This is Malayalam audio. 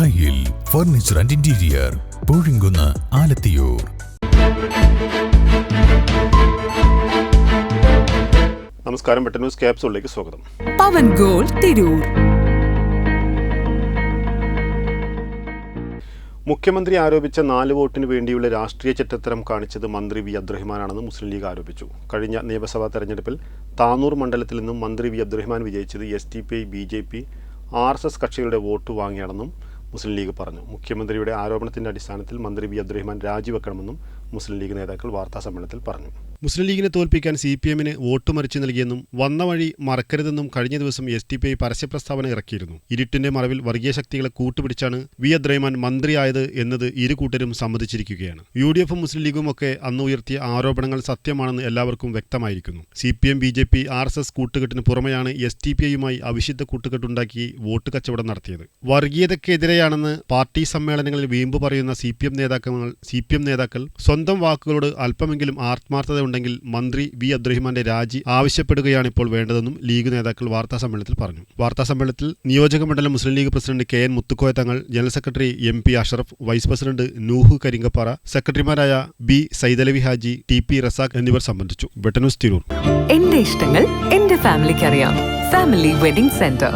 ദായിൽ furniture and interior, Poozhikunnu, Alathiyur. നമസ്കാരം. വെട്ടൻ ന്യൂസ് ക്യാപ്സൂളിലേക്ക് സ്വാഗതം. പവൻ ഗോൾഡ് തിരൂർ. മുഖ്യമന്ത്രി ആരോപിച്ച 4 വോട്ടിന് വേണ്ടിയുള്ള രാഷ്ട്രീയ ചെറ്റത്തരം കാണിച്ചത് മന്ത്രി വി അബ്ദുറഹിമാനാണെന്ന് മുസ്ലിം ലീഗ് ആരോപിച്ചു. കഴിഞ്ഞ നിയമസഭാ തെരഞ്ഞെടുപ്പിൽ താനൂർ മണ്ഡലത്തിൽ നിന്നും മന്ത്രി വി അബ്ദുറഹിമാൻ വിജയിച്ചത് SDPI, BJP, RSS കക്ഷികളുടെ വോട്ട് വാങ്ങിയാണെന്നും മുസ്ലിം ലീഗ് പറഞ്ഞു. മുഖ്യമന്ത്രിയുടെ ആരോപണത്തിന്റെ അടിസ്ഥാനത്തിൽ മന്ത്രി വി അബ്ദുറഹിമാൻ രാജിവെക്കണമെന്നും മുസ്ലിം ലീഗ് നേതാക്കൾ വാർത്താസമ്മേളനത്തിൽ പറഞ്ഞു. മുസ്ലിം ലീഗിനെ തോൽപ്പിക്കാൻ CPM-ന് വോട്ട് മറിച്ചു നൽകിയെന്നും വന്ന വഴി മറക്കരുതെന്നും കഴിഞ്ഞ ദിവസം SDPI പരസ്യപ്രസ്താവന ഇറക്കിയിരുന്നു. ഇരുട്ടിന്റെ മറവിൽ വർഗീയ ശക്തികളെ കൂട്ടുപിടിച്ചാണ് വി അബ്ദുറഹിമാൻ മന്ത്രിയായത് എന്നത് ഇരു കൂട്ടരും സമ്മതിച്ചിരിക്കുകയാണ്. UDF-ഉം മുസ്ലിം ലീഗും ഒക്കെ അന്ന് ഉയർത്തിയ ആരോപണങ്ങൾ സത്യമാണെന്ന് എല്ലാവർക്കും വ്യക്തമായിരിക്കുന്നു. CPM, BJP, RSS കൂട്ടുകെട്ടിന് പുറമെയാണ് SDPI-യുമായി അവിശുദ്ധ കൂട്ടുകെട്ടുണ്ടാക്കി വോട്ട് കച്ചവടം നടത്തിയത്. വർഗീയതയ്ക്കെതിരെയാണെന്ന് പാർട്ടി സമ്മേളനങ്ങളിൽ വീമ്പ് പറയുന്ന CPM നേതാക്കൾ സ്വന്തം വാക്കുകളോട് അല്പമെങ്കിലും ആത്മാർത്ഥത ഉണ്ടെങ്കിൽ മന്ത്രി വി അബ്ദുറഹിമാന്റെ രാജി ആവശ്യപ്പെടുകയാണിപ്പോൾ വേണ്ടതെന്നും ലീഗ് നേതാക്കൾ വാർത്താസമ്മേളനത്തിൽ പറഞ്ഞു. വാർത്താസമ്മേളനത്തിൽ നിയോജക മണ്ഡലം Muslim League president KN Muthukoya Thangal, general secretary MP Ashraf, vice president Nooh Karinkappara, സെക്രട്ടറിമാരായ B സൈദലവി ഹാജി, TP റസാഖ് എന്നിവർ സംബന്ധിച്ചു. വെട്ടൻ ന്യൂസ് തിരൂർ. എന്റെ ഇഷ്ടങ്ങൾ എന്റെ ഫാമിലിക്ക് അറിയാം. Family Wedding centre.